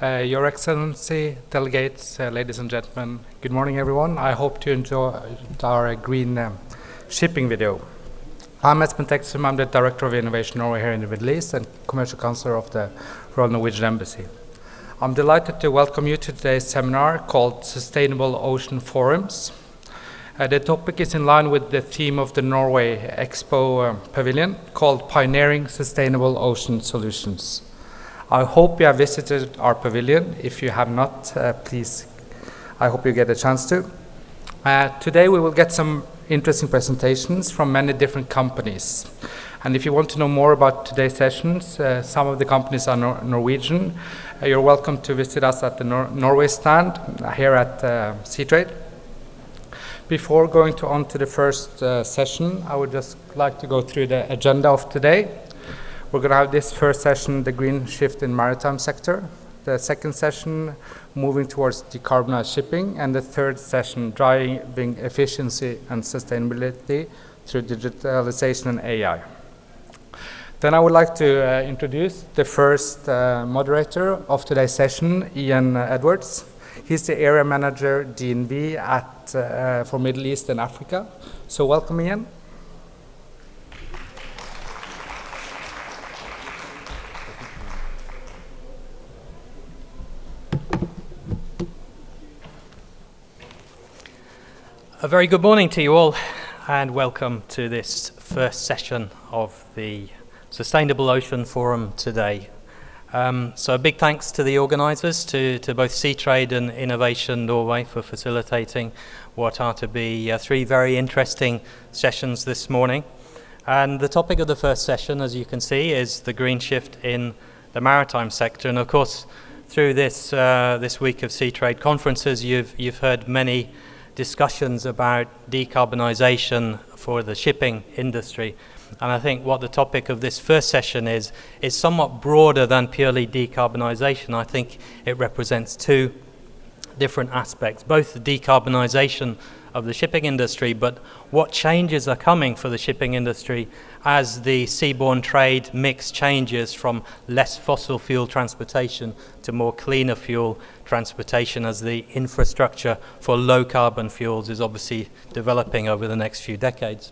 Your Excellency, delegates, ladies and gentlemen, good morning everyone. I hope to enjoy our green shipping video. I'm Espen Teksum, I'm the Director of Innovation Norway here in the Middle East and Commercial Counselor of the Royal Norwegian Embassy. I'm delighted to welcome you to today's seminar called Sustainable Ocean Forums. The topic is in line with the theme of the Norway Expo Pavilion called Pioneering Sustainable Ocean Solutions. I hope you have visited our pavilion. If you have not, please, I hope you get a chance to. Today we will get some interesting presentations from many different companies. And if you want to know more about today's sessions, some of the companies are Norwegian. You're welcome to visit us at the Norway stand here at Seatrade. Before going on to the first session, I would just like to go through the agenda of today. We're going to have this first session, the green shift in maritime sector. The second session, moving towards decarbonized shipping. And the third session, driving efficiency and sustainability through digitalization and AI. Then I would like to introduce the first moderator of today's session, Ian Edwards. He's the area manager, D&V, for Middle East and Africa. So welcome, Ian. A very good morning to you all, and welcome to this first session of the Sustainable Ocean Forum today. So a big thanks to the organisers, to both Seatrade and Innovation Norway for facilitating what are to be three very interesting sessions this morning. And the topic of the first session, as you can see, is the green shift in the maritime sector. And of course, through this week of Seatrade conferences, you've heard many discussions about decarbonisation for the shipping industry. And I think what the topic of this first session is somewhat broader than purely decarbonisation. I think it represents two different aspects, both the decarbonisation of the shipping industry, but what changes are coming for the shipping industry as the seaborne trade mix changes from less fossil fuel transportation to more cleaner fuel transportation, as the infrastructure for low carbon fuels is obviously developing over the next few decades.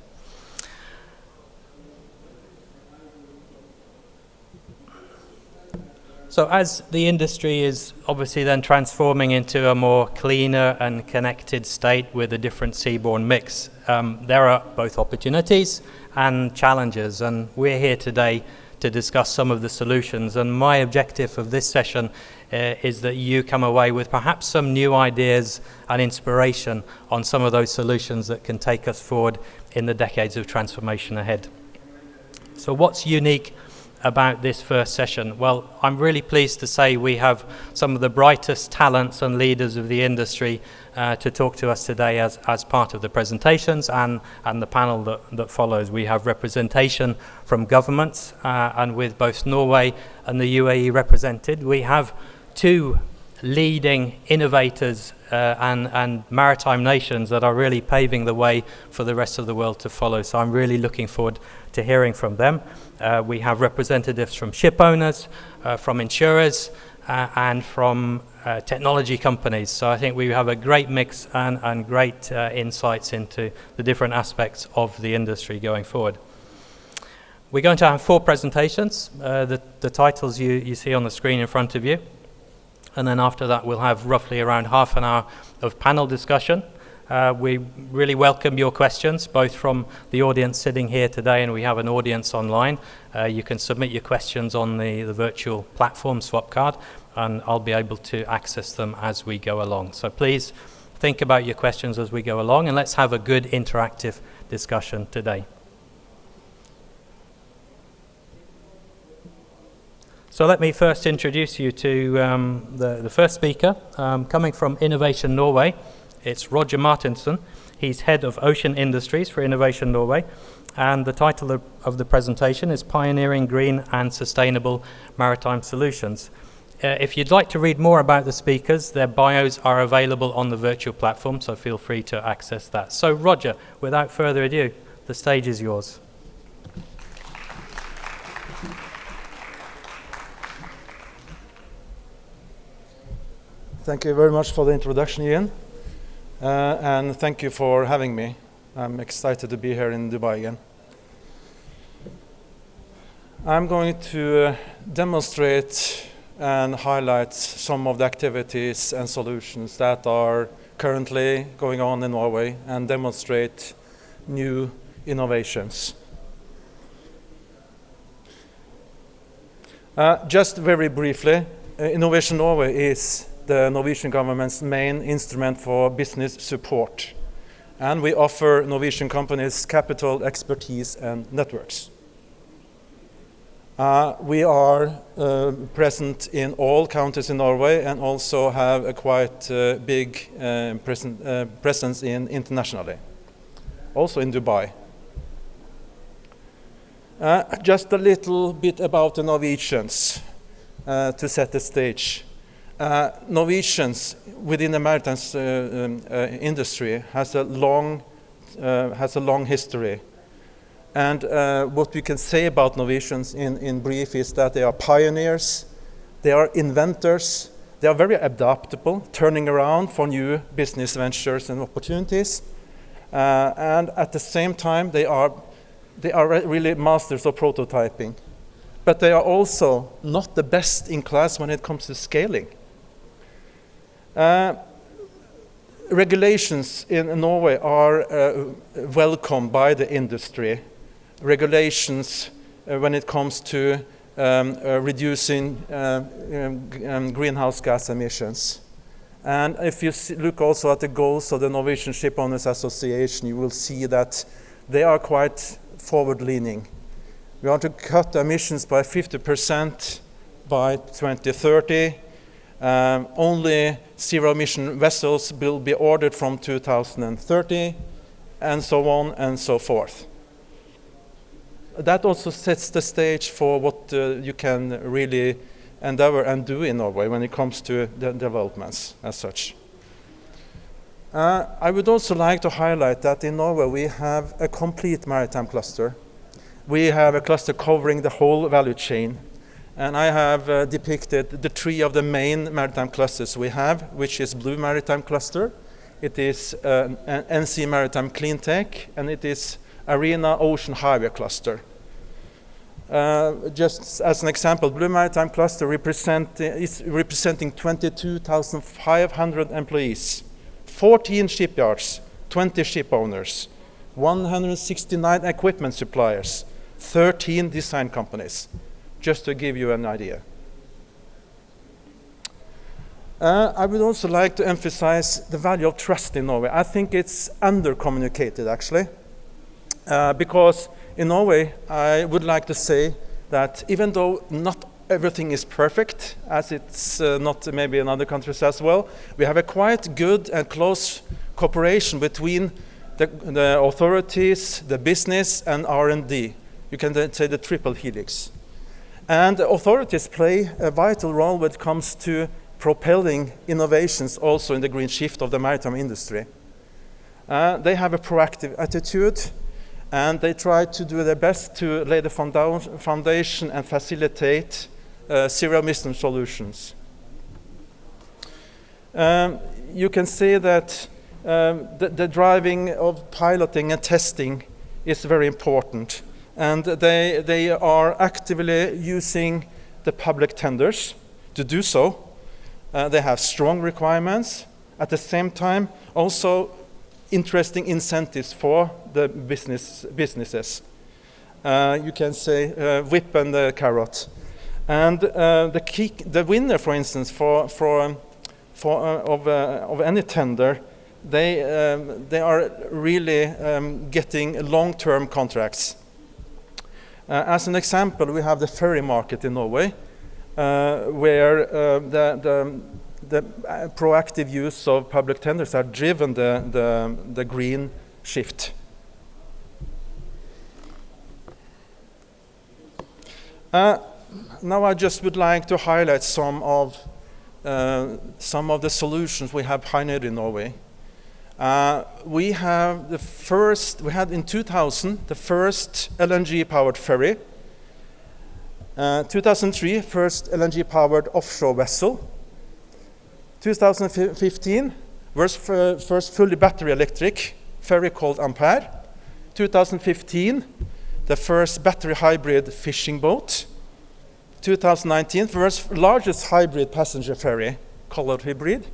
So as the industry is obviously then transforming into a more cleaner and connected state with a different seaborne mix, there are both opportunities and challenges, and we're here today to discuss some of the solutions. And my objective of this session is that you come away with perhaps some new ideas and inspiration on some of those solutions that can take us forward in the decades of transformation ahead. So what's unique about this first session? Well, I'm really pleased to say we have some of the brightest talents and leaders of the industry to talk to us today as part of the presentations and the panel that follows. We have representation from governments, and with both Norway and the UAE represented, we have two leading innovators and maritime nations that are really paving the way for the rest of the world to follow. So I'm really looking forward to hearing from them. We have representatives from ship owners, from insurers, and from technology companies. So I think we have a great mix and great insights into the different aspects of the industry going forward. We're going to have four presentations, the titles you see on the screen in front of you. And then after that, we'll have roughly around half an hour of panel discussion. We really welcome your questions, both from the audience sitting here today, and we have an audience online. You can submit your questions on the virtual platform Swapcard, and I'll be able to access them as we go along. So please think about your questions as we go along, and let's have a good interactive discussion today. So let me first introduce you to the first speaker, coming from Innovation Norway. It's Roger Martinsen. He's head of ocean industries for Innovation Norway, and the title of the presentation is Pioneering Green and Sustainable Maritime Solutions. If you'd like to read more about the speakers, their bios are available on the virtual platform, so feel free to access that. So Roger, without further ado, the stage is yours. Thank you very much for the introduction, Ian. And thank you for having me. I'm excited to be here in Dubai again. I'm going to demonstrate and highlight some of the activities and solutions that are currently going on in Norway and demonstrate new innovations. Just very briefly, Innovation Norway is the Norwegian government's main instrument for business support. And we offer Norwegian companies capital, expertise, and networks. We are present in all counties in Norway and also have a quite big presence internationally, also in Dubai. Just a little bit about the Norwegians to set the stage. Norwegians within the maritime industry has a long history. And what we can say about Norwegians in brief is that they are pioneers, they are inventors, they are very adaptable, turning around for new business ventures and opportunities. And at the same time, they are really masters of prototyping. But they are also not the best in class when it comes to scaling. Regulations in Norway are welcomed by the industry. Regulations when it comes to reducing greenhouse gas emissions. And if you look also at the goals of the Norwegian Ship Owners Association, you will see that they are quite forward-leaning. We want to cut emissions by 50% by 2030. Only zero-emission vessels will be ordered from 2030, and so on and so forth. That also sets the stage for what you can really endeavor and do in Norway when it comes to the developments as such. I would also like to highlight that in Norway we have a complete maritime cluster. We have a cluster covering the whole value chain. And I have depicted the three of the main maritime clusters we have, which is Blue Maritime Cluster, it is NC Maritime Cleantech, and it is Arena Ocean Highway Cluster. Just as an example, Blue Maritime Cluster is representing 22,500 employees, 14 shipyards, 20 ship owners, 169 equipment suppliers, 13 design companies. Just to give you an idea. I would also like to emphasize the value of trust in Norway. I think it's under-communicated, actually, because in Norway, I would like to say that even though not everything is perfect, as it's not maybe in other countries as well, we have a quite good and close cooperation between the authorities, the business, and R&D. You can then say the triple helix. And the authorities play a vital role when it comes to propelling innovations also in the green shift of the maritime industry. They have a proactive attitude, and they try to do their best to lay the foundation and facilitate zero-emission solutions. You can see that the driving of piloting and testing is very important. And they are actively using the public tenders to do so. They have strong requirements. At the same time, also interesting incentives for the businesses. You can say whip and the carrot. And the winner, for instance, of any tender, they are really getting long-term contracts. As an example, we have the ferry market in Norway, where the proactive use of public tenders have driven the green shift. Now I just would like to highlight some of the solutions we have pioneered in Norway. We had in 2000 the first LNG-powered ferry, 2003 first LNG-powered offshore vessel, 2015, first fully battery electric ferry called Ampere. 2015, the first battery hybrid fishing boat. 2019, first largest hybrid passenger ferry called Hybrid.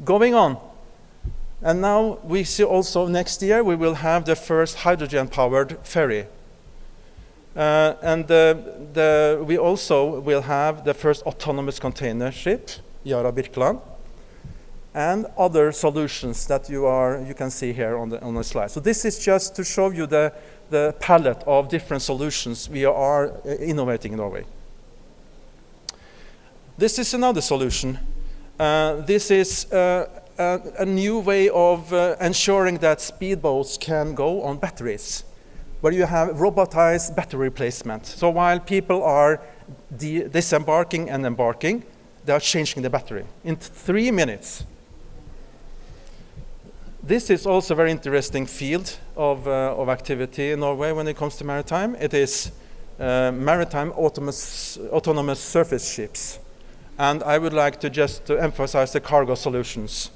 Going on. And now we see also next year we will have the first hydrogen-powered ferry. We also will have the first autonomous container ship, Yara Birkeland, and other solutions that you can see here on the slide. So this is just to show you the palette of different solutions we are innovating in Norway. This is another solution. This is a new way of ensuring that speedboats can go on batteries, where you have robotized battery replacement. So while people are disembarking and embarking, they are changing the battery in 3 minutes. This is also a very interesting field of activity in Norway when it comes to maritime. It is maritime autonomous surface ships. And I would like to just emphasize the cargo solutions.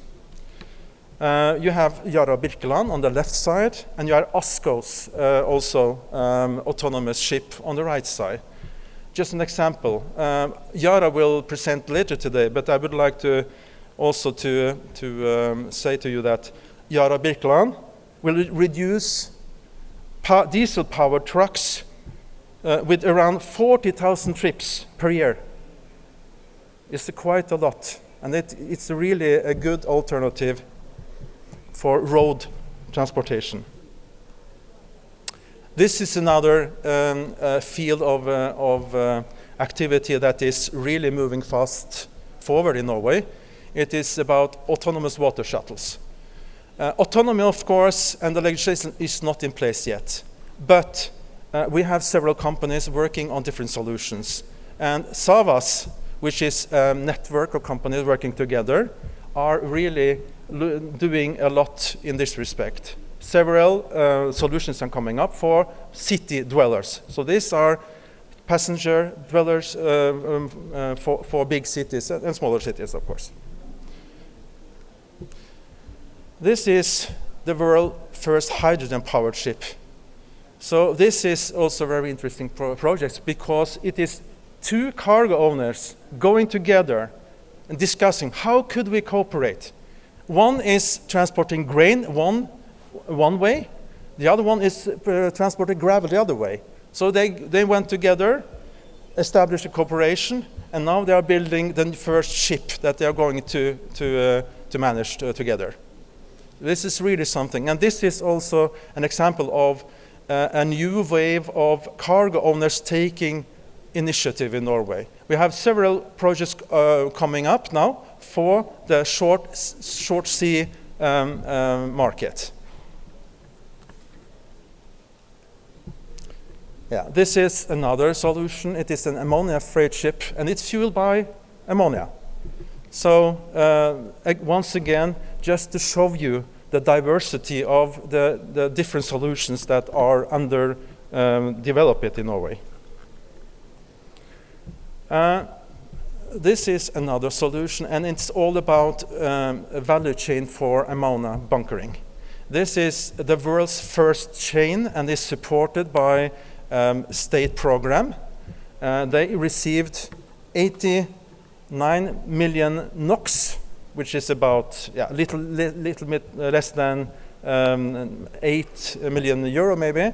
You have Yara Birkeland on the left side, and you have Askås, also autonomous ship on the right side. Just an example. Yara will present later today, but I would like to also to say to you that Yara Birkeland will reduce diesel-powered trucks with around 40,000 trips per year. It's quite a lot, and it's really a good alternative for road transportation. This is another field of activity that is really moving fast forward in Norway. It is about autonomous water shuttles. Autonomy, of course, and the legislation is not in place yet, but we have several companies working on different solutions. And Savas, which is a network of companies working together, are really doing a lot in this respect. Several solutions are coming up for city dwellers. So these are passenger dwellers for big cities and smaller cities, of course. This is the world's first hydrogen-powered ship. So this is also a very interesting project because it is two cargo owners going together and discussing how could we cooperate. One is transporting grain one way, the other one is transporting gravel the other way. So they went together, established a cooperation, and now they are building the first ship that they are going to manage together. This is really something, and this is also an example of a new wave of cargo owners taking initiative in Norway. We have several projects coming up now for the short sea market. Yeah, this is another solution. It is an ammonia freight ship, and it's fueled by ammonia. So once again, just to show you the diversity of the different solutions that are under developed in Norway. This is another solution, and it's all about a value chain for ammonia bunkering. This is the world's first chain and is supported by state program. They received 89 million NOK, which is about little bit less than 8 million euro maybe.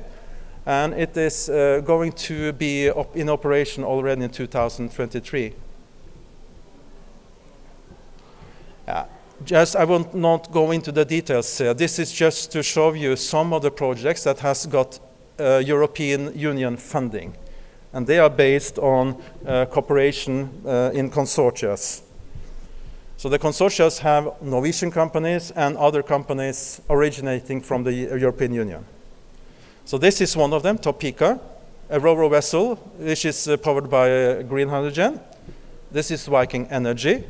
And it is going to be in operation already in 2023. I will not go into the details. This is just to show you some of the projects that has got European Union funding. And they are based on cooperation in consortia. So the consortia have Norwegian companies and other companies originating from the European Union. So this is one of them, Topeka, a ro-ro vessel, which is powered by green hydrogen. This is Viking Energy.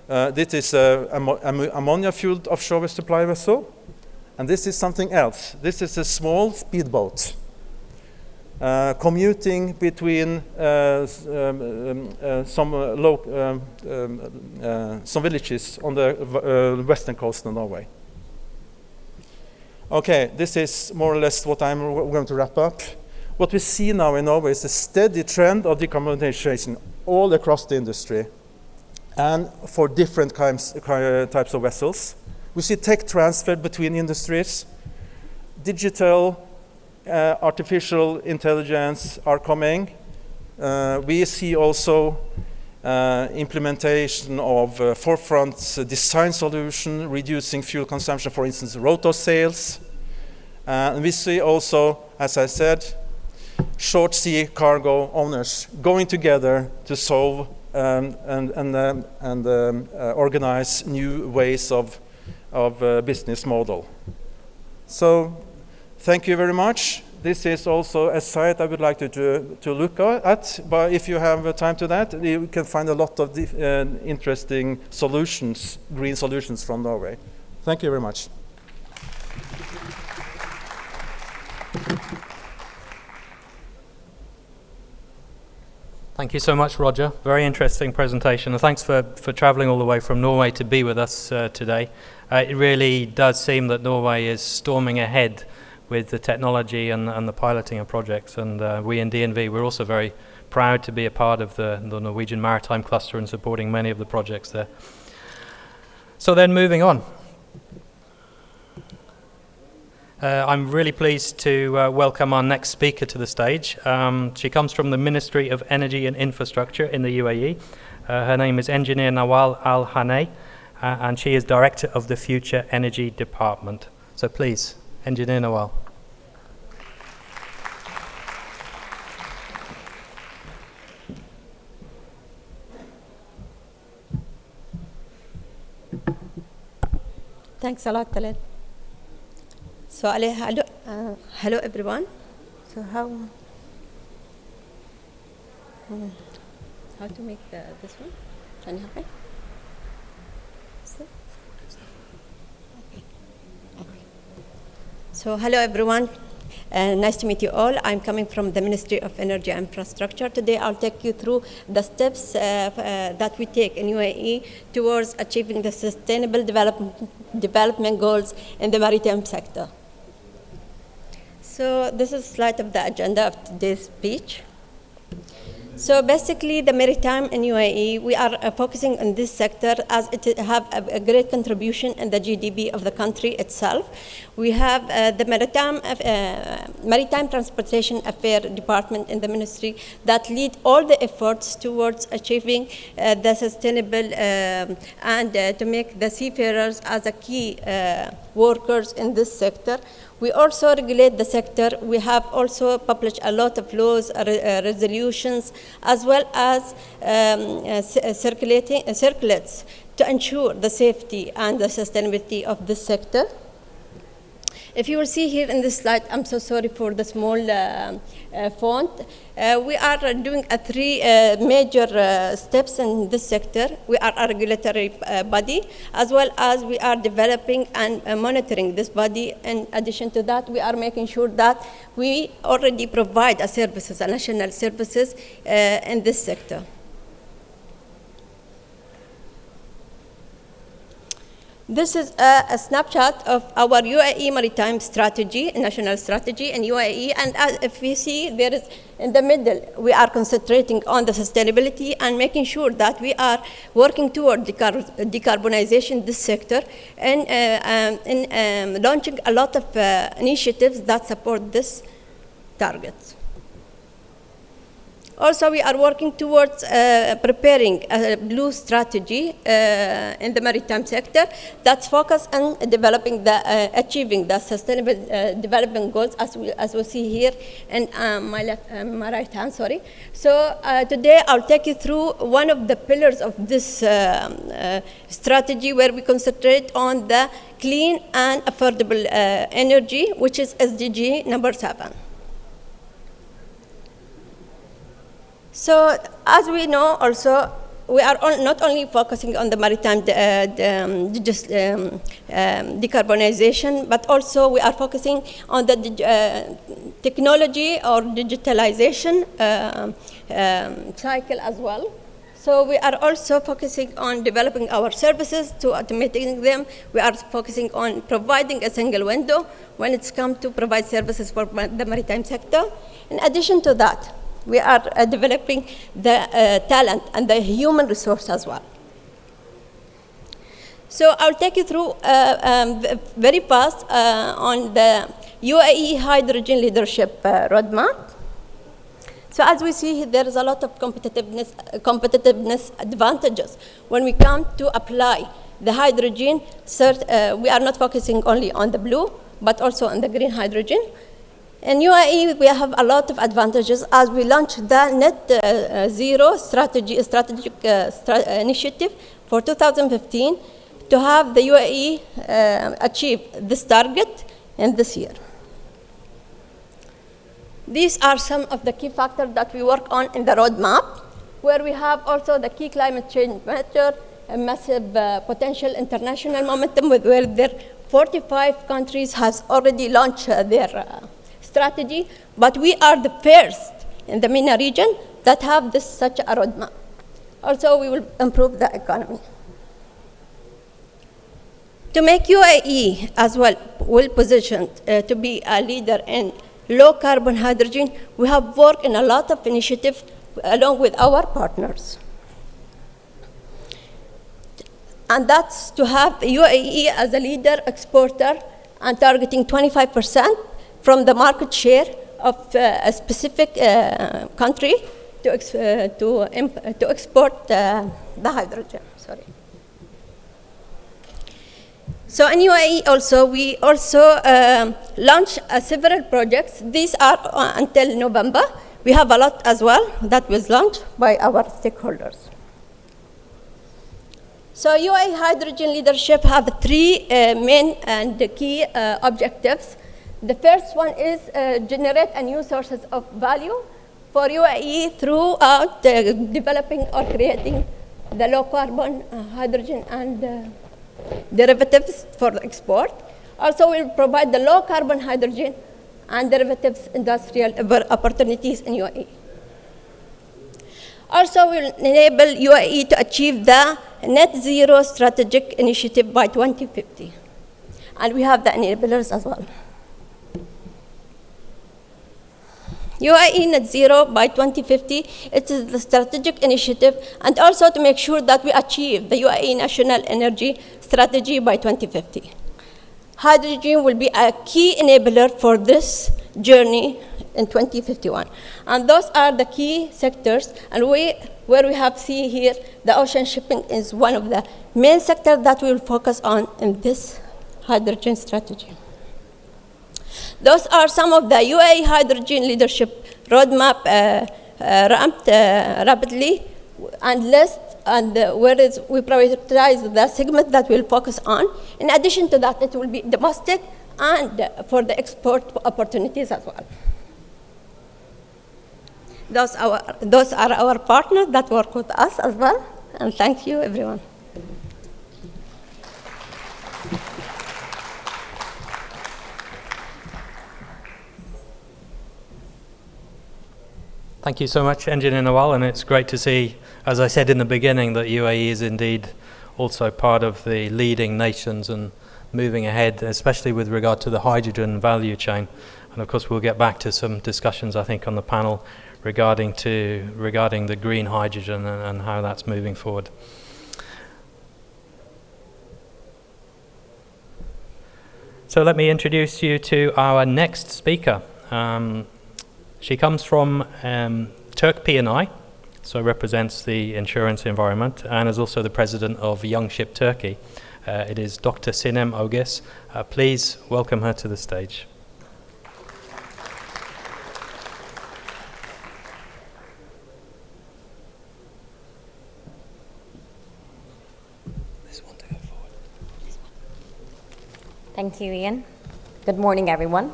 This is an ammonia-fueled offshore supply vessel. And this is something else. This is a small speedboat. commuting between some villages on the western coast of Norway. Okay, this is more or less what I'm going to wrap up. What we see now in Norway is a steady trend of decarbonization all across the industry and for different types of vessels. We see tech transfer between industries. Digital, artificial intelligence are coming. We see also implementation of forefront design solution, reducing fuel consumption, for instance, rotor sails. And we see also, as I said, short sea cargo owners going together to solve and organize new ways of business model. So, thank you very much. This is also a site I would like to look at, but if you have time to that, you can find a lot of interesting solutions, green solutions from Norway. Thank you very much. Thank you so much, Roger. Very interesting presentation, and thanks for traveling all the way from Norway to be with us today. It really does seem that Norway is storming ahead with the technology and the piloting of projects, and we in DNV, we're also very proud to be a part of the Norwegian Maritime Cluster and supporting many of the projects there. So then moving on. I'm really pleased to welcome our next speaker to the stage. She comes from the Ministry of Energy and Infrastructure in the UAE. Her name is Engineer Nawal Al-Hanay, and she is Director of the Future Energy Department. So please, Engineer Nawal. Thanks a lot, Taled. So, hello everyone. So, how to make this one? Can you help me? Okay. So, hello everyone. Nice to meet you all. I'm coming from the Ministry of Energy and Infrastructure. Today I'll take you through the steps that we take in UAE towards achieving the sustainable development goals in the maritime sector. So this is a slide of the agenda of today's speech. So basically, the maritime in UAE, we are focusing on this sector as it have a great contribution in the GDP of the country itself. We have the Maritime Transportation Affairs Department in the ministry that lead all the efforts towards achieving the sustainable and to make the seafarers as a key workers in this sector. We also regulate the sector. We have also published a lot of laws, resolutions, as well as circulates to ensure the safety and the sustainability of this sector. If you will see here in this slide, I'm so sorry for the small font. We are doing three major steps in this sector. We are a regulatory body, as well as we are developing and monitoring this body. In addition to that, we are making sure that we already provide services, national services in this sector. This is a snapshot of our UAE maritime strategy, national strategy in UAE. And as if we see, there is in the middle, we are concentrating on the sustainability and making sure that we are working toward decarbonization this sector and launching a lot of initiatives that support this target. Also, we are working towards preparing a blue strategy in the maritime sector that's focused on developing achieving the sustainable development goals, as we see here in my right hand. Sorry. So today I'll take you through one of the pillars of this strategy, where we concentrate on the clean and affordable energy, which is SDG number 7. So, as we know also, we are not only focusing on the maritime decarbonization, but also we are focusing on the technology or digitalization cycle as well. So we are also focusing on developing our services to automating them. We are focusing on providing a single window when it's come to provide services for the maritime sector. In addition to that, we are developing the talent and the human resource as well. So I'll take you through very fast on the UAE hydrogen leadership roadmap. So as we see, there is a lot of competitiveness advantages when we come to apply the hydrogen. We are not focusing only on the blue, but also on the green hydrogen. In UAE, we have a lot of advantages as we launched the net zero strategic initiative for 2015 to have the UAE achieve this target in this year. These are some of the key factors that we work on in the roadmap, where we have also the key climate change measure, a massive potential international momentum, where there 45 countries has already launched their strategy, but we are the first in the MENA region that have such a roadmap. Also, we will improve the economy. To make UAE as well positioned to be a leader in low carbon hydrogen, we have worked in a lot of initiatives along with our partners. And that's to have the UAE as a leader exporter and targeting 25% from the market share of a specific country to export the hydrogen. Sorry. So in UAE also, we also launched several projects. These are until November. We have a lot as well that was launched by our stakeholders. So UAE hydrogen leadership have three main and key objectives. The first one is generate a new sources of value for UAE throughout developing or creating the low carbon hydrogen and derivatives for the export. Also, we'll provide the low carbon hydrogen and derivatives industrial opportunities in UAE. Also, we'll enable UAE to achieve the net zero strategic initiative by 2050. And we have the enablers as well. UAE net zero by 2050, it is the strategic initiative, and also to make sure that we achieve the UAE national energy strategy by 2050. Hydrogen will be a key enabler for this journey in 2051. And those are the key sectors, and where we have seen here, the ocean shipping is one of the main sectors that we will focus on in this hydrogen strategy. Those are some of the UAE hydrogen leadership roadmap ramped rapidly and list, and whereas we prioritize the segment that we'll focus on. In addition to that, it will be domestic and for the export opportunities as well. Those are our partners that work with us as well, and thank you, everyone. Thank you so much, Engineer Nawal, and it's great to see, as I said in the beginning, that UAE is indeed also part of the leading nations and moving ahead, especially with regard to the hydrogen value chain. And of course, we'll get back to some discussions, I think, on the panel regarding the green hydrogen and how that's moving forward. So let me introduce you to our next speaker. She comes from Turk P&I, so represents the insurance environment, and is also the president of Young Ship Turkey. It is Dr. Sinem Ogis. Please welcome her to the stage. This one to go forward. Thank you, Ian. Good morning, everyone.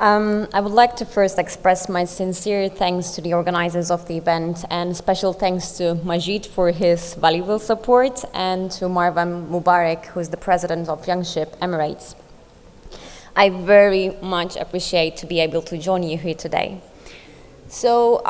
I would like to first express my sincere thanks to the organizers of the event, and special thanks to Majid for his valuable support, and to Marwan Mubarak, who is the president of Young Ship Emirates. I very much appreciate to be able to join you here today. So,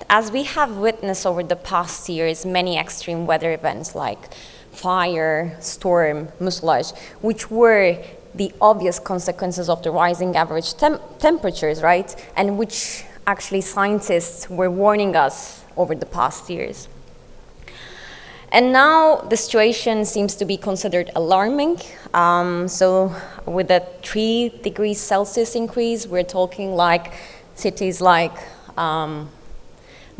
as we have witnessed over the past years, many extreme weather events like fire, storm, muslaj, which were the obvious consequences of the rising average temperatures, right? And which actually scientists were warning us over the past years. And now the situation seems to be considered alarming. So with a 3 degrees Celsius increase, we're talking like cities like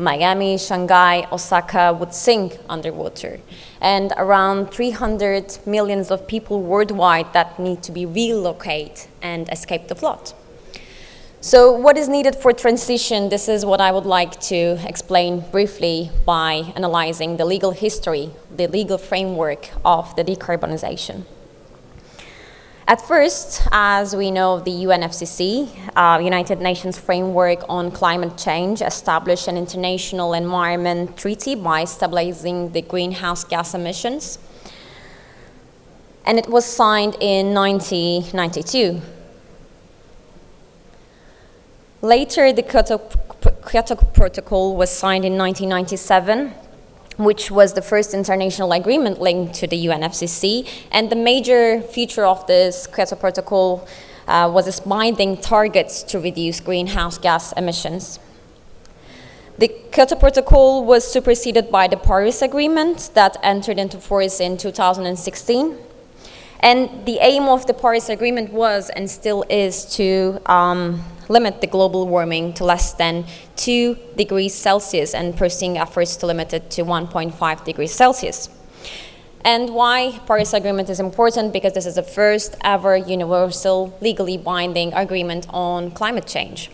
Miami, Shanghai, Osaka would sink underwater, and around 300 million of people worldwide that need to be relocated and escape the flood. So what is needed for transition? This is what I would like to explain briefly by analyzing the legal history, the legal framework of the decarbonization. At first, as we know, the UNFCCC, United Nations Framework on Climate Change, established an international environment treaty by stabilizing the greenhouse gas emissions. And it was signed in 1992. Later, the Kyoto Protocol was signed in 1997, which was the first international agreement linked to the UNFCCC. And the major feature of this Kyoto Protocol was its binding targets to reduce greenhouse gas emissions. The Kyoto Protocol was superseded by the Paris Agreement that entered into force in 2016. And the aim of the Paris Agreement was, and still is, to limit the global warming to less than 2 degrees Celsius and pursuing efforts to limit it to 1.5 degrees Celsius. And why Paris Agreement is important? Because this is the first ever universal, legally binding agreement on climate change.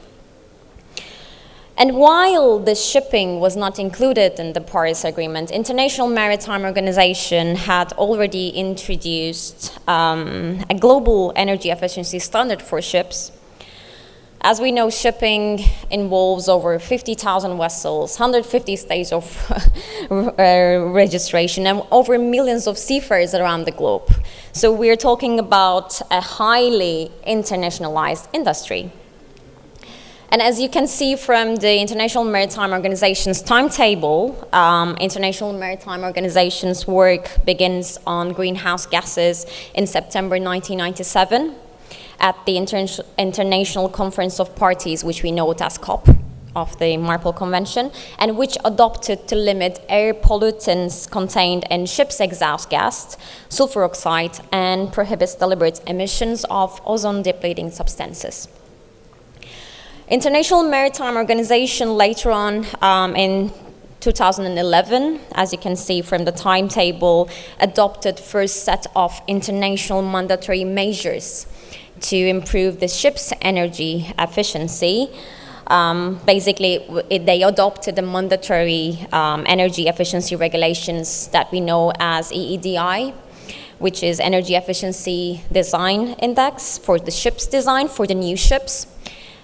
And while the shipping was not included in the Paris Agreement, International Maritime Organization had already introduced a global energy efficiency standard for ships. As we know, shipping involves over 50,000 vessels, 150 states of registration, and over millions of seafarers around the globe. So we're talking about a highly internationalized industry. And as you can see from the International Maritime Organization's timetable, International Maritime Organization's work begins on greenhouse gases in September 1997 at the International Conference of Parties, which we know it as COP, of the MARPOL Convention, and which adopted to limit air pollutants contained in ships' exhaust gas, sulfur oxide, and prohibits deliberate emissions of ozone-depleting substances. International Maritime Organization later on in 2011, as you can see from the timetable, adopted first set of international mandatory measures to improve the ship's energy efficiency. Basically, they adopted the mandatory energy efficiency regulations that we know as EEDI, which is Energy Efficiency Design Index for the ship's design for the new ships,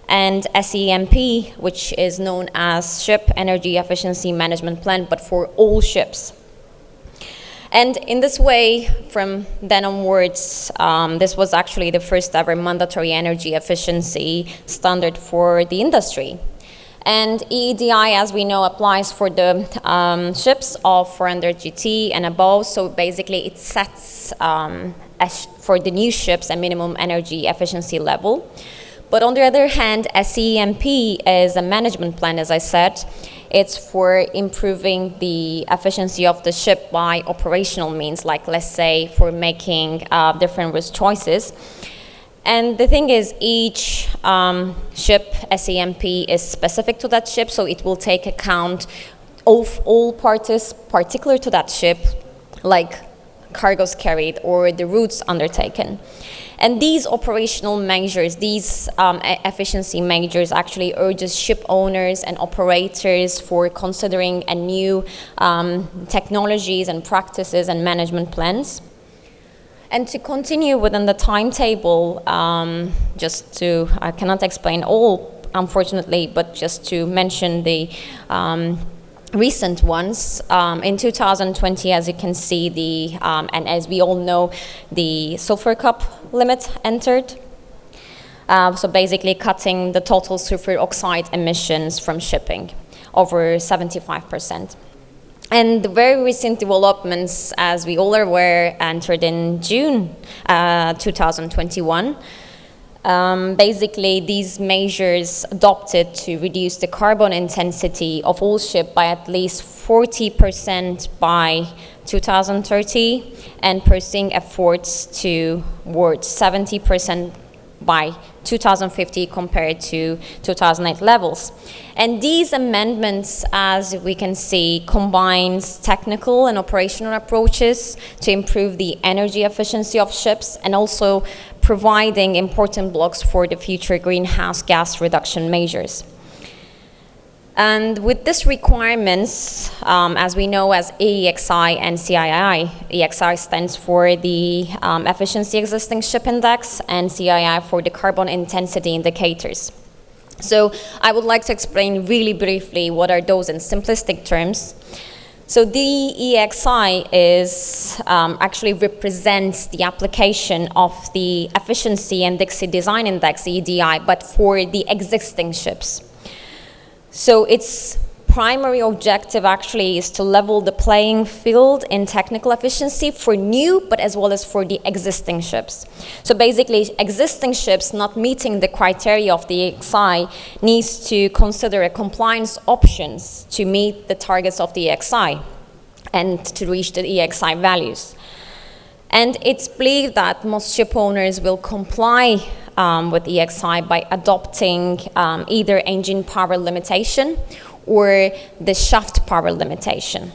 and SEMP, which is known as Ship Energy Efficiency Management Plan, but for all ships. And in this way, from then onwards, this was actually the first ever mandatory energy efficiency standard for the industry. And EEDI, as we know, applies for the ships of 400 GT and above. So basically, it sets for the new ships a minimum energy efficiency level. But on the other hand, SEMP is a management plan, as I said. It's for improving the efficiency of the ship by operational means, like let's say for making different risk choices. And the thing is, each ship SEMP is specific to that ship, so it will take account of all parties particular to that ship, like cargoes carried or the routes undertaken. And these operational measures, these efficiency measures actually urges ship owners and operators for considering a new technologies and practices and management plans. And to continue within the timetable, I cannot explain all, unfortunately, but just to mention the recent ones. In 2020, as you can see, and as we all know, the sulfur cup limit entered. So basically cutting the total sulfur oxide emissions from shipping over 75%. And the very recent developments, as we all are aware, entered in June 2021. Basically, these measures adopted to reduce the carbon intensity of all ships by at least 40% by 2030 and pursuing efforts towards 70% by 2050 compared to 2008 levels. And these amendments, as we can see, combines technical and operational approaches to improve the energy efficiency of ships and also providing important blocks for the future greenhouse gas reduction measures. And with these requirements, as we know as EEXI and CII, EEXI stands for the Efficiency Existing Ship Index and CII for the Carbon Intensity Indicators. So I would like to explain really briefly what are those in simplistic terms. So the EEXI is actually represents the application of the Efficiency and Design Index, EDI, but for the existing ships. So its primary objective actually is to level the playing field in technical efficiency for new, but as well as for the existing ships. So basically, existing ships not meeting the criteria of the EEXI needs to consider a compliance options to meet the targets of the EEXI and to reach the EEXI values. And it's believed that most ship owners will comply with EEXI by adopting either engine power limitation or the shaft power limitation.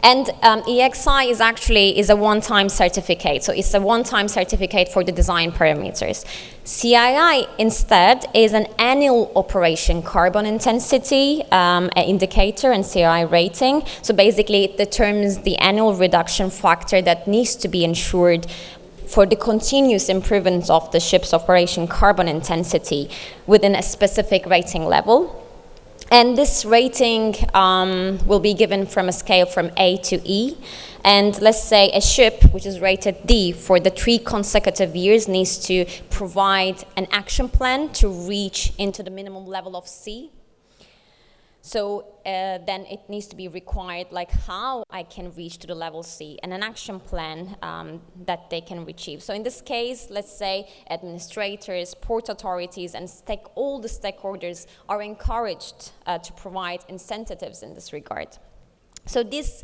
And EEXI is a one-time certificate, so it's a one-time certificate for the design parameters. CII instead is an annual operation carbon intensity indicator and CII rating. So basically it determines the annual reduction factor that needs to be ensured for the continuous improvement of the ship's operation carbon intensity within a specific rating level. And this rating will be given from a scale from A to E. And let's say a ship which is rated D for the 3 consecutive years needs to provide an action plan to reach into the minimum level of C. So then it needs to be required, like how I can reach to the level C and an action plan that they can achieve. So in this case, let's say administrators, port authorities, and all the stakeholders are encouraged to provide incentives in this regard. So these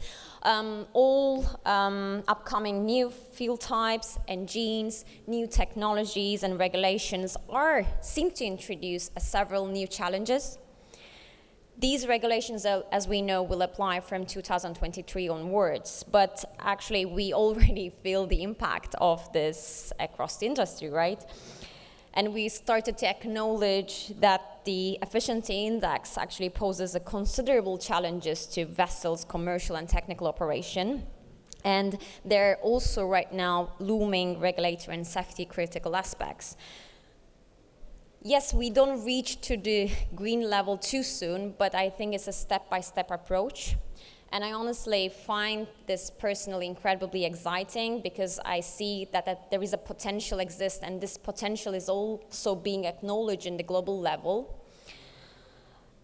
all upcoming new fuel types, engines, new technologies and regulations seem to introduce several new challenges. These regulations, as we know, will apply from 2023 onwards, but actually we already feel the impact of this across the industry, right? And we started to acknowledge that the efficiency index actually poses a considerable challenges to vessels' commercial and technical operation. And there are also right now looming regulatory and safety critical aspects. Yes, we don't reach to the green level too soon, but I think it's a step-by-step approach. And I honestly find this personally incredibly exciting because I see that there is a potential exists, and this potential is also being acknowledged in the global level.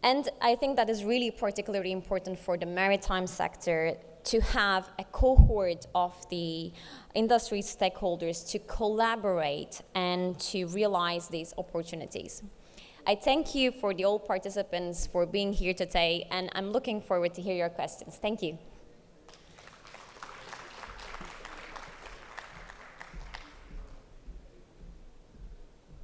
And I think that is really particularly important for the maritime sector to have a cohort of the industry stakeholders to collaborate and to realize these opportunities. I thank you for all participants for being here today, and I'm looking forward to hear your questions. Thank you.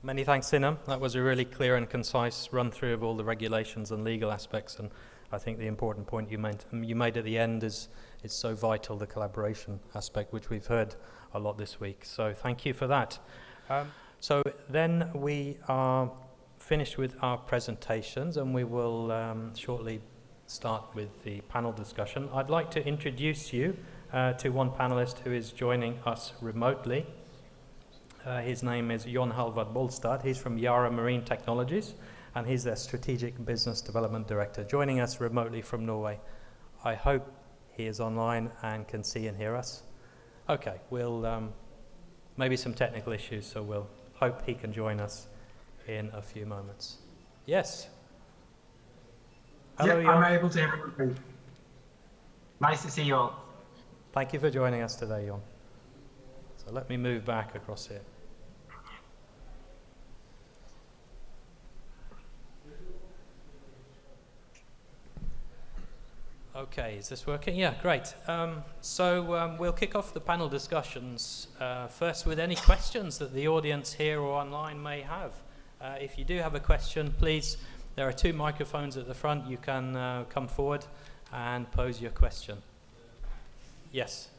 Many thanks, Sinem. That was a really clear and concise run-through of all the regulations and legal aspects, and I think the important point you made at the end is it's so vital, the collaboration aspect, which we've heard a lot this week. So thank you for that. So then we are finished with our presentations, and we will shortly start with the panel discussion. I'd like to introduce you to one panelist who is joining us remotely. His name is Jon Halvard Bolstad. He's from Yara Marine Technologies, and he's their Strategic Business Development Director, joining us remotely from Norway. I hope he is online and can see and hear us. Okay, we'll maybe some technical issues, so we'll hope he can join us in a few moments. Yes. Hello, yeah, Jon. I'm able to hear everything. Nice to see you all. Thank you for joining us today, Jon. So let me move back across here. Okay, is this working? Yeah, great. So we'll kick off the panel discussions first with any questions that the audience here or online may have. If you do have a question, please, there are 2 microphones at the front. You can come forward and pose your question. Yes.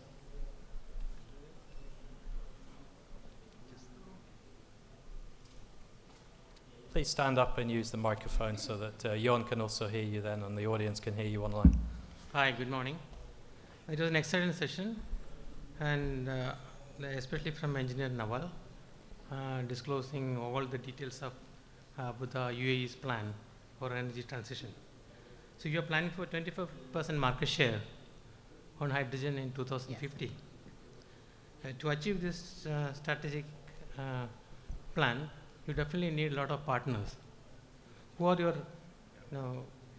Please stand up and use the microphone so that Jon can also hear you then and the audience can hear you online. Hi, good morning. It was an excellent session, and especially from Engineer Nawal, disclosing all the details of Buddha UAE's plan for energy transition. So you are planning for 25% market share on hydrogen in 2050. Yes. To achieve this strategic plan, you definitely need a lot of partners. Who are your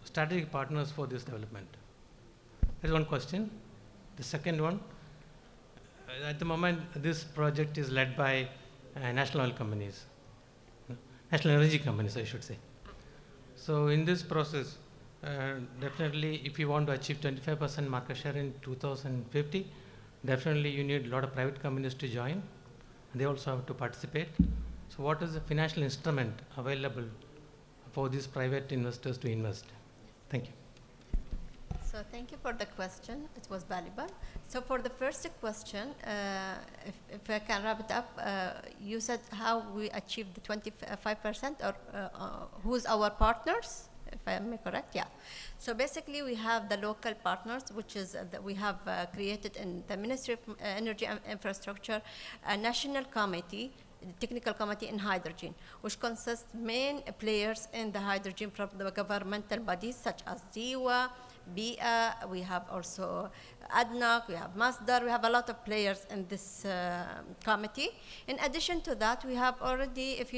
strategic partners for this development? That's one question. The second one, at the moment, this project is led by national oil companies, national energy companies, I should say. So in this process, definitely, if you want to achieve 25% market share in 2050, definitely you need a lot of private companies to join. They also have to participate. So what is the financial instrument available for these private investors to invest? Thank you. So thank you for the question. It was valuable. So for the first question, if I can wrap it up, you said how we achieved the 25% or who's our partners, if I am correct? Yeah. So basically we have the local partners, which is that we have created in the Ministry of Energy and Infrastructure a national committee, technical committee in hydrogen, which consists main players in the hydrogen from the governmental bodies such as DIWA, BIA, we have also ADNOC, we have Masdar, we have a lot of players in this committee. In addition to that, we have already, if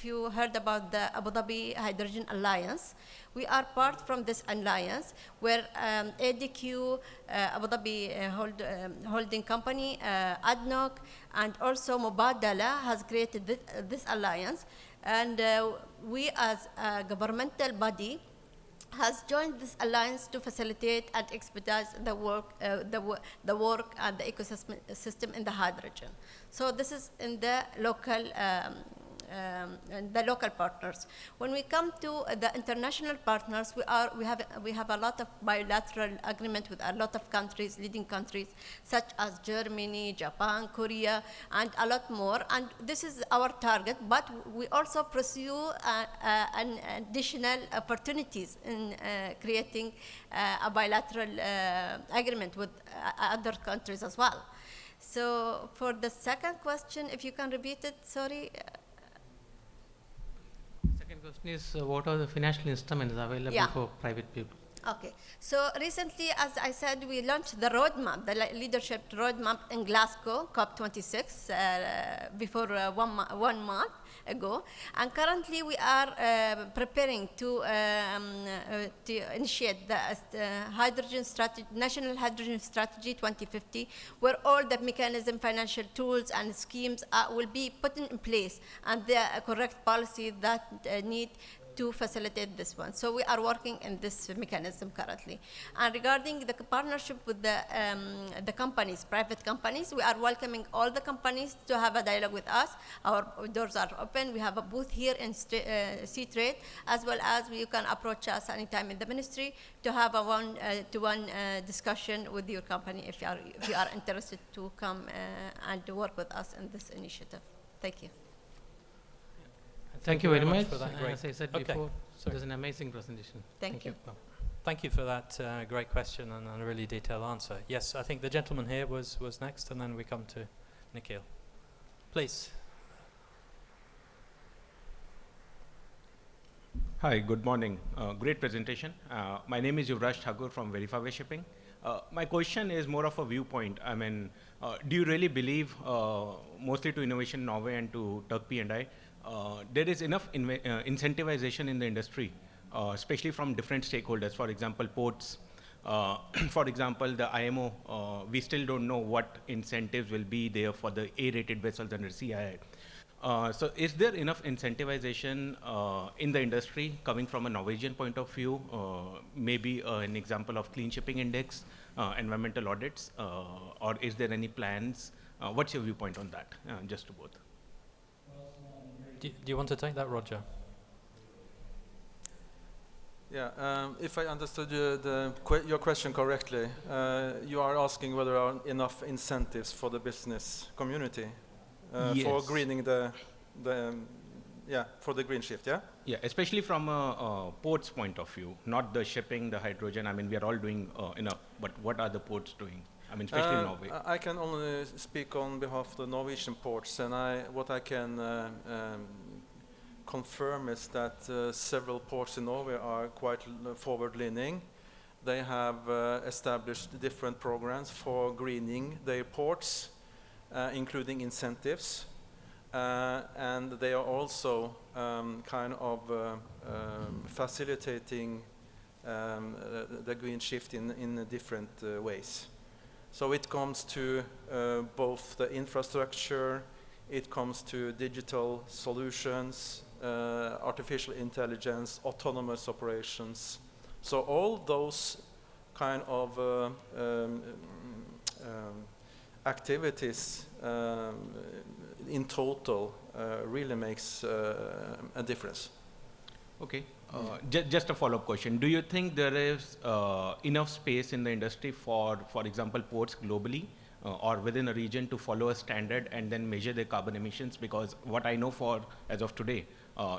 you heard about the Abu Dhabi Hydrogen Alliance, we are part from this alliance where ADQ, Abu Dhabi holding company, ADNOC, and also Mubadala has created this alliance. And we as a governmental body has joined this alliance to facilitate and expedite the work and the ecosystem in the hydrogen. So this is in the local partners. When we come to the international partners, we have a lot of bilateral agreement with a lot of countries, leading countries such as Germany, Japan, Korea, and a lot more. And this is our target, but we also pursue an additional opportunities in creating a bilateral agreement with other countries as well. So for the second question, if you can repeat it, sorry. Second question is, what are the financial instruments available for private people? Okay, so recently, as I said, we launched the roadmap, the leadership roadmap in Glasgow, COP26, before 1 month ago. And currently we are preparing to initiate the hydrogen strategy, National Hydrogen Strategy 2050, where all the mechanism, financial tools and schemes will be put in place and the correct policy that need to facilitate this one. So we are working in this mechanism currently. And regarding the partnership with the companies, private companies, we are welcoming all the companies to have a dialogue with us. Our doors are open. We have a booth here in Seatrade, as well as you can approach us anytime in the ministry to have a one-to-one discussion with your company if you are interested to come and to work with us in this initiative. Thank you. Thank you very much for that. As I said before, it was an amazing presentation. Thank you. Thank you for that great question and a really detailed answer. Yes, I think the gentleman here was next, and then we come to Nikhil. Please. Hi, good morning. Great presentation. My name is Yuvraj Thakur from Verify Shipping. My question is more of a viewpoint. I mean, do you really believe, mostly to Innovation Norway and to Turk P&I, there is enough incentivization in the industry, especially from different stakeholders, for example, ports, for example, the IMO, we still don't know what incentives will be there for the A-rated vessels under CII. So is there enough incentivization in the industry coming from a Norwegian point of view, maybe an example of clean shipping index, environmental audits, or is there any plans? What's your viewpoint on that, just to both? Do you want to take that, Roger? Yeah, if I understood your question correctly, you are asking whether there are enough incentives for the business community Yes. for greening for the green shift, yeah? Yeah, especially from a port's point of view, not the shipping, the hydrogen. I mean, we are all doing enough, but what are the ports doing? I mean, especially in Norway. I can only speak on behalf of the Norwegian ports, and what I can confirm is that several ports in Norway are quite forward-leaning. They have established different programs for greening their ports, including incentives, and they are also kind of facilitating the green shift in different ways. So it comes to both the infrastructure, it comes to digital solutions, artificial intelligence, autonomous operations. So all those kind of activities in total really makes a difference. Okay. Just a follow-up question. Do you think there is enough space in the industry for example, ports globally or within a region to follow a standard and then measure their carbon emissions? Because what I know as of today,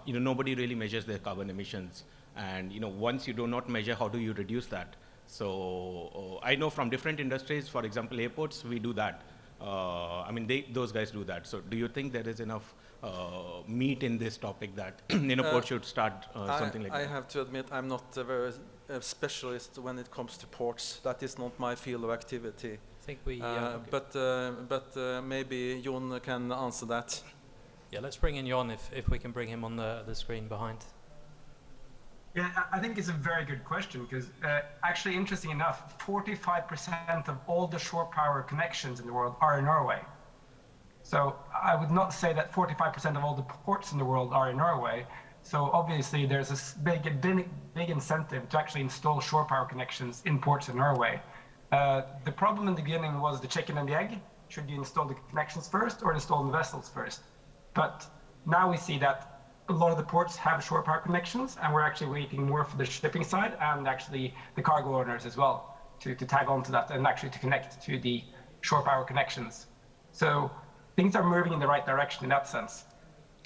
nobody really measures their carbon emissions. And once you do not measure, how do you reduce that? So I know from different industries, for example, airports, we do that. I mean, those guys do that. So do you think there is enough meat in this topic that port should start something like that? I have to admit, I'm not a very specialist when it comes to ports. That is not my field of activity. I think we. But maybe Jon can answer that. Yeah, let's bring in Jon if we can bring him on the screen behind. Yeah, I think it's a very good question because actually, interesting enough, 45% of all the shore power connections in the world are in Norway. So I would not say that 45% of all the ports in the world are in Norway. So obviously there's this big incentive to actually install shore power connections in ports in Norway. The problem in the beginning was the chicken and the egg. Should you install the connections first or install the vessels first? But now we see that a lot of the ports have shore power connections, and we're actually waiting more for the shipping side and actually the cargo owners as well to tag on to that and actually to connect to the shore power connections. So things are moving in the right direction in that sense.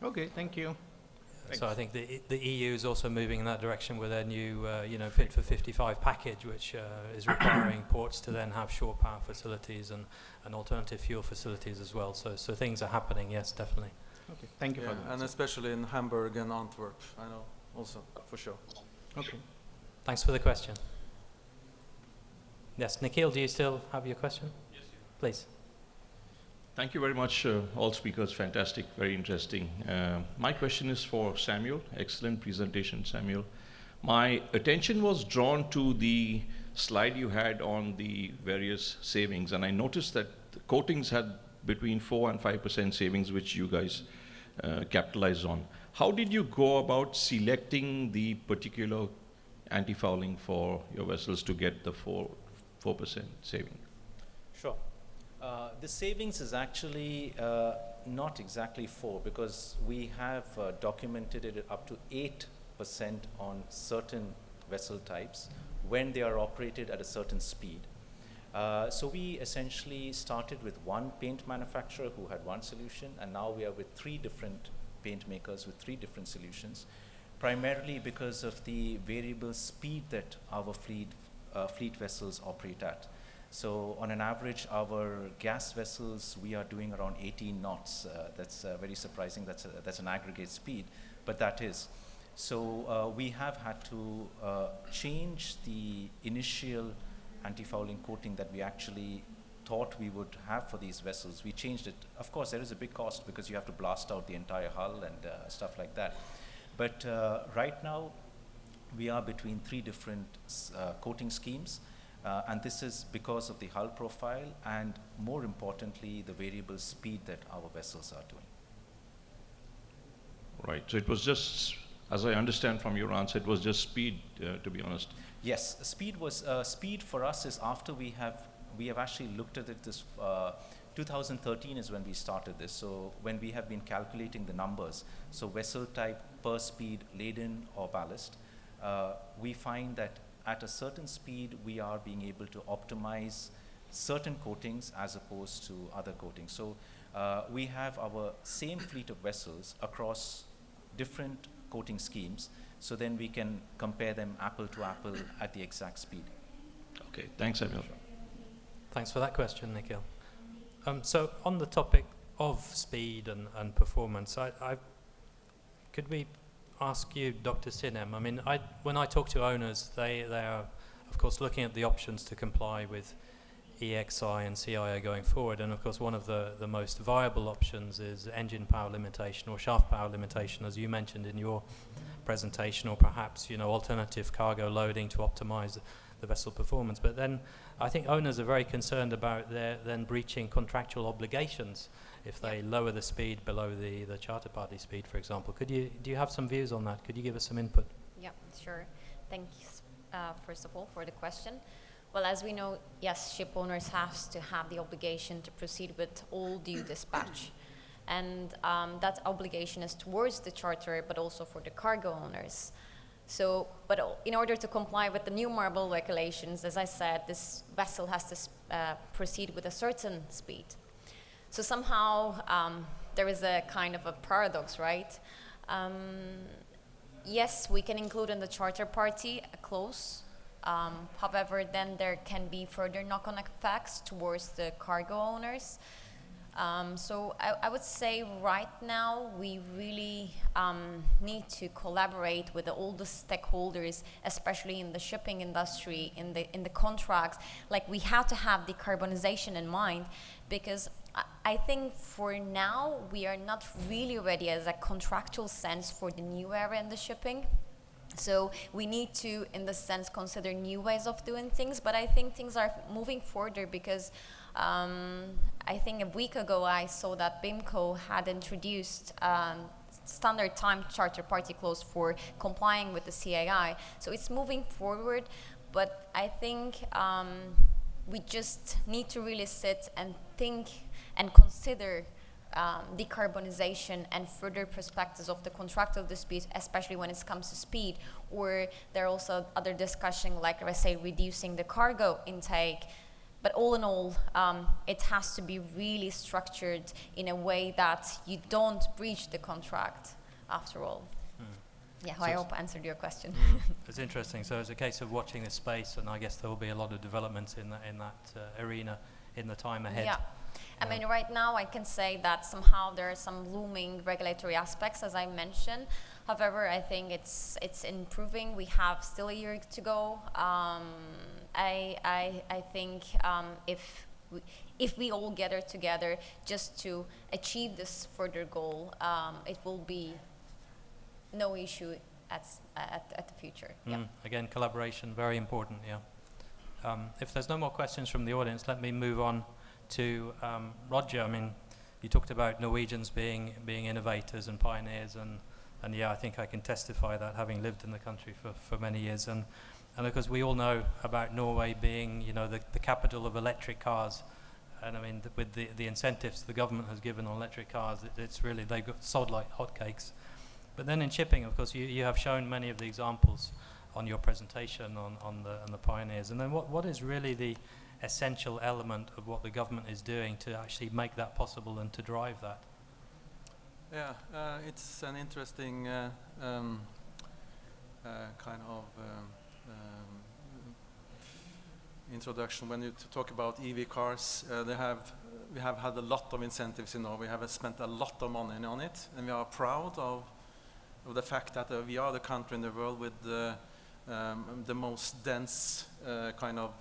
Okay, thank you. So I think the EU is also moving in that direction with their new, Fit for 55 package, which is requiring ports to then have shore power facilities and alternative fuel facilities as well. So things are happening, yes, definitely. Okay, thank you for that. And especially in Hamburg and Antwerp, I know also, for sure. Okay. Thanks for the question. Yes, Nikhil, do you still have your question? Yes, please. Thank you very much, all speakers. Fantastic, very interesting. My question is for Samuel. Excellent presentation, Samuel. My attention was drawn to the slide you had on the various savings, and I noticed that the coatings had between 4 and 5% savings, which you guys capitalized on. How did you go about selecting the particular anti-fouling for your vessels to get the 4% saving? Sure. The savings is actually not exactly 4, because we have documented it up to 8% on certain vessel types when they are operated at a certain speed. So we essentially started with one paint manufacturer who had one solution, and now we are with 3 different paint makers with 3 different solutions primarily because of the variable speed that our fleet vessels operate at. So on an average, our gas vessels, we are doing around 18 knots. That's very surprising. That's an aggregate speed, but that is. So we have had to change the initial anti-fouling coating that we actually thought we would have for these vessels. We changed it. Of course, there is a big cost because you have to blast out the entire hull and stuff like that. But right now, we are between 3 different coating schemes. And this is because of the hull profile and, more importantly, the variable speed that our vessels are doing. Right. So it was just, as I understand from your answer, it was just speed, to be honest. Yes, speed for us is after we have actually looked at it. This 2013 is when we started this. So when we have been calculating the numbers, so vessel type per speed, laden or ballast, we find that at a certain speed, we are being able to optimize certain coatings as opposed to other coatings. So we have our same fleet of vessels across different coating schemes, so then we can compare them apple to apple at the exact speed. Okay, thanks, Emil. Thanks for that question, Nikhil. So on the topic of speed and performance, could we ask you, Dr. Sinem? I mean, when I talk to owners, they are, of course, looking at the options to comply with EXI and CII going forward. And, of course, one of the most viable options is engine power limitation or shaft power limitation, as you mentioned in your presentation, or perhaps, alternative cargo loading to optimize the vessel performance. But then I think owners are very concerned about their then breaching contractual obligations if they lower the speed below the charter party speed, for example. Do you have some views on that? Could you give us some input? Yeah, sure. Thanks, first of all, for the question. Well, as we know, yes, ship owners have to have the obligation to proceed with all due dispatch. And that obligation is towards the charterer, but also for the cargo owners. So, but in order to comply with the new MARBL regulations, as I said, this vessel has to proceed with a certain speed. So somehow there is a kind of a paradox, right? Yes, we can include in the charter party a clause. However, then there can be further knock-on effects towards the cargo owners. So I would say right now we really need to collaborate with all the stakeholders, especially in the shipping industry, in the contracts. Like, we have to have decarbonization in mind, because I think for now we are not really ready as a contractual sense for the new era in the shipping. So we need to, in the sense, consider new ways of doing things. But I think things are moving further, because I think a week ago I saw that BIMCO had introduced standard time charter party clause for complying with the CAI. So it's moving forward, but I think we just need to really sit and think and consider decarbonization and further perspectives of the contractual dispute, especially when it comes to speed. Or there are also other discussions, like, let's say, reducing the cargo intake. But all in all, it has to be really structured in a way that you don't breach the contract, after all. Yeah, so I hope I answered your question. It's interesting. So it's a case of watching this space, and I guess there will be a lot of developments in that arena in the time ahead. Yeah. I mean, right now I can say that somehow there are some looming regulatory aspects, as I mentioned. However, I think it's improving. We have still a year to go. I think if we all gather together just to achieve this further goal, it will be no issue at the future. Yeah. Again, collaboration, very important. Yeah. If there's no more questions from the audience, let me move on to Roger. I mean, you talked about Norwegians being innovators and pioneers, and yeah, I think I can testify that, having lived in the country for many years. And of course, we all know about Norway being, the capital of electric cars. And I mean, with the incentives the government has given on electric cars, it's really, they've got sold like hotcakes. But then in shipping, of course, you have shown many of the examples on your presentation on the pioneers. And then what is really the essential element of what the government is doing to actually make that possible and to drive that? Yeah, it's an interesting kind of introduction. When you talk about EV cars, we have had a lot of incentives in Norway. We have spent a lot of money on it, and we are proud of the fact that we are the country in the world with the most dense kind of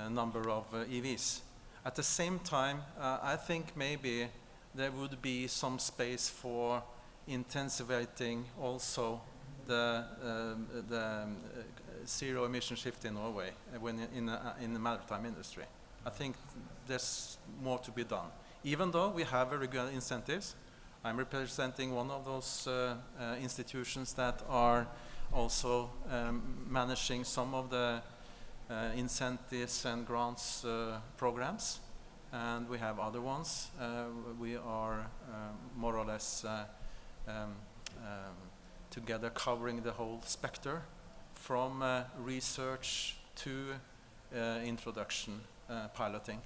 number of EVs. At the same time, I think maybe there would be some space for intensifying also the zero emission shift in Norway in the maritime industry. I think there's more to be done. Even though we have very good incentives, I'm representing one of those institutions that are also managing some of the incentives and grants programs, and we have other ones. We are more or less together covering the whole spectrum from research to introduction piloting.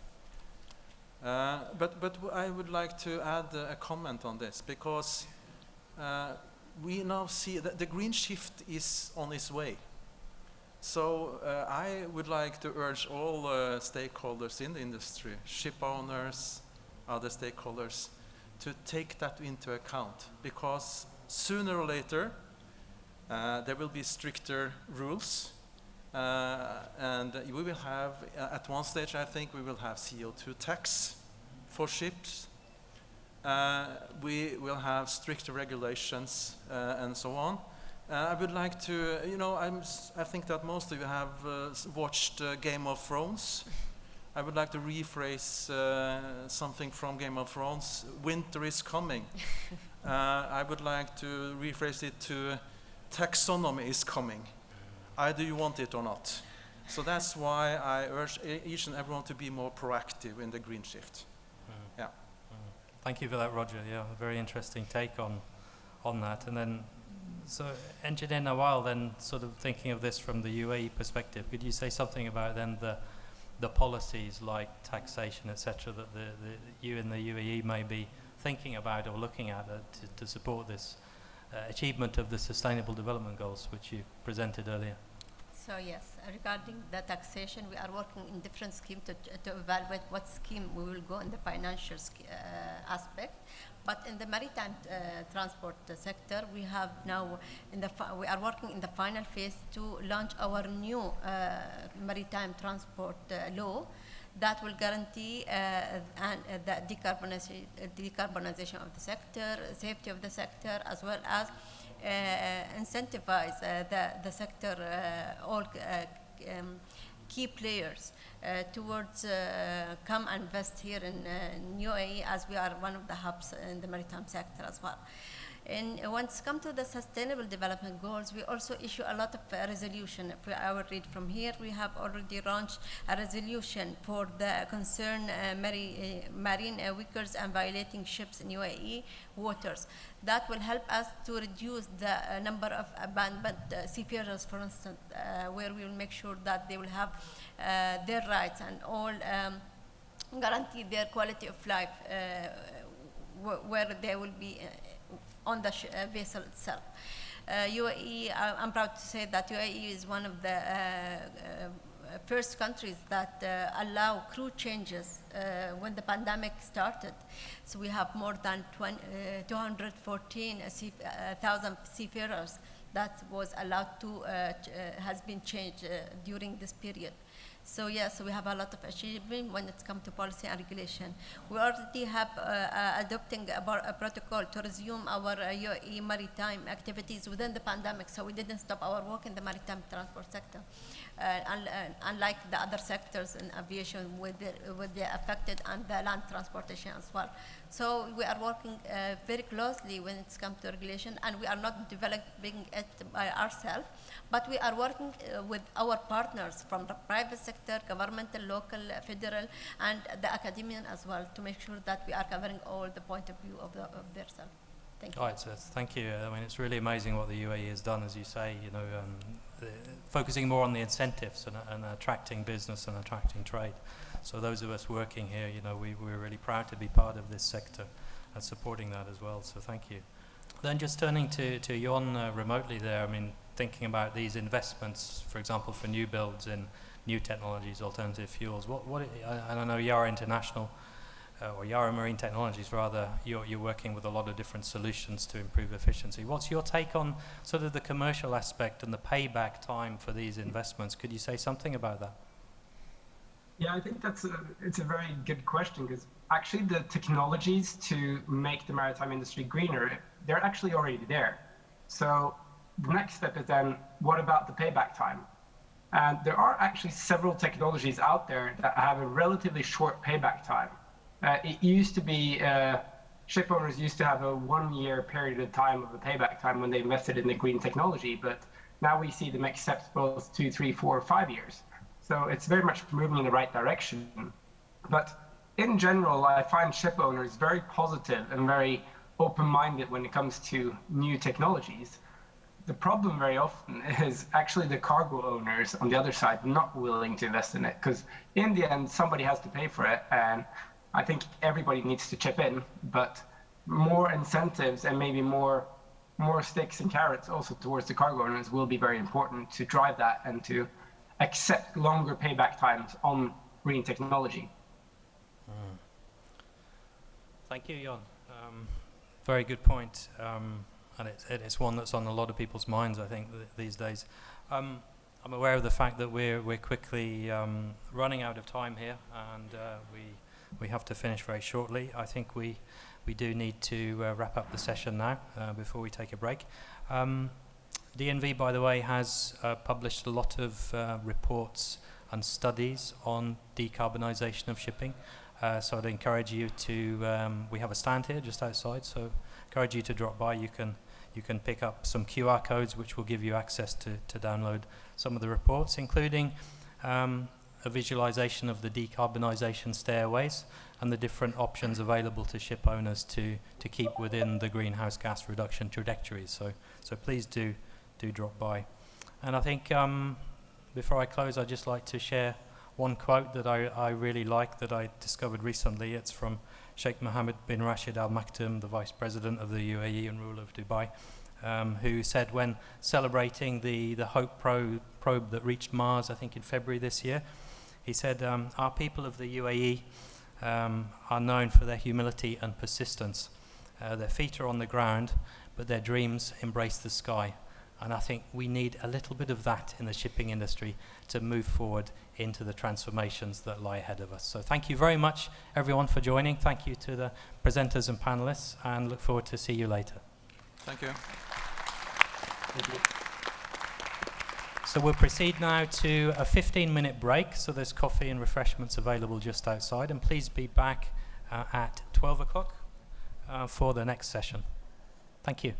But I would like to add a comment on this, because we now see that the green shift is on its way. So I would like to urge all stakeholders in the industry, ship owners, other stakeholders, to take that into account, because sooner or later there will be stricter rules, and we will have, at one stage I think we will have CO2 tax for ships. We will have stricter regulations and so on. I would like to, I think that most of you have watched Game of Thrones. I would like to rephrase something from Game of Thrones. Winter is coming. I would like to rephrase it to taxonomy is coming. Either you want it or not. So that's why I urge each and everyone to be more proactive in the green shift. Yeah. Thank you for that, Roger. Yeah, a very interesting take on that. And then, so Engineer Nawal, then sort of thinking of this from the UAE perspective, could you say something about then the policies like taxation, etc., that you in the UAE may be thinking about or looking at to support this achievement of the Sustainable Development Goals, which you presented earlier? So yes, regarding the taxation, we are working in different schemes to evaluate what scheme we will go in the financial aspect. But in the maritime transport sector, we have now, we are working in the final phase to launch our new maritime transport law that will guarantee the decarbonization of the sector, safety of the sector, as well as incentivize the sector, all key players towards come and invest here in UAE, as we are one of the hubs in the maritime sector as well. And once come to the Sustainable Development Goals, we also issue a lot of resolution. If I will read from here, we have already launched a resolution for the concerned marine workers and violating ships in UAE waters. That will help us to reduce the number of abandoned seafarers, for instance, where we will make sure that they will have their rights and all guarantee their quality of life, where they will be on the vessel itself. UAE, I'm proud to say that UAE is one of the first countries that allow crew changes when the pandemic started. So we have more than 214,000 seafarers that was allowed to, has been changed during this period. So yes, we have a lot of achievement when it comes to policy and regulation. We already have adopting a protocol to resume our UAE maritime activities within the pandemic, so we didn't stop our work in the maritime transport sector. Unlike the other sectors in aviation with the affected and the land transportation as well. So we are working very closely when it comes to regulation, and we are not developing it by ourselves, but we are working with our partners from the private sector, governmental, local, federal, and the academia as well, to make sure that we are covering all the point of view of their self. Thank you. All right, so thank you. I mean, it's really amazing what the UAE has done, as you say, focusing more on the incentives and attracting business and attracting trade. So those of us working here, we're really proud to be part of this sector and supporting that as well, so thank you. Then just turning to Jon remotely there, I mean, thinking about these investments, for example, for new builds in new technologies, alternative fuels. I don't know, Yara International, or Yara Marine Technologies rather, you're working with a lot of different solutions to improve efficiency. What's your take on sort of the commercial aspect and the payback time for these investments? Could you say something about that? Yeah, I think it's a very good question, because actually the technologies to make the maritime industry greener, they're actually already there. So the next step is then, what about the payback time? And there are actually several technologies out there that have a relatively short payback time. It used to be, ship owners used to have a 1 year period of time of a payback time when they invested in the green technology, but now we see them accept both 2, 3, 4, 5 years. So it's very much moving in the right direction. But in general, I find ship owners very positive and very open-minded when it comes to new technologies. The problem very often is actually the cargo owners on the other side not willing to invest in it, because in the end, somebody has to pay for it, and I think everybody needs to chip in, but more incentives and maybe more sticks and carrots also towards the cargo owners will be very important to drive that and to accept longer payback times on green technology. Thank you, Jon. Very good point, and it's one that's on a lot of people's minds, I think, these days. I'm aware of the fact that we're quickly running out of time here, and we have to finish very shortly. I think we do need to wrap up the session now before we take a break. DNV, by the way, has published a lot of reports and studies on decarbonisation of shipping. So I'd encourage you to, we have a stand here just outside, so encourage you to drop by. You can pick up some QR codes which will give you access to download some of the reports, including a visualization of the decarbonisation stairways and the different options available to ship owners to keep within the greenhouse gas reduction trajectories. So please do drop by. And I think before I close, I'd just like to share one quote that I really like that I discovered recently. It's from Sheikh Mohammed bin Rashid Al Maktoum, the Vice President of the UAE and ruler of Dubai, who said when celebrating the Hope probe that reached Mars, I think in February this year, he said, our people of the UAE are known for their humility and persistence. Their feet are on the ground, but their dreams embrace the sky. And I think we need a little bit of that in the shipping industry to move forward into the transformations that lie ahead of us. So thank you very much, everyone, for joining. Thank you to the presenters and panelists, and look forward to see you later. Thank you. Thank you. So we'll proceed now to a 15-minute break. So there's coffee and refreshments available just outside. And please be back at 12 o'clock for the next session. Thank you.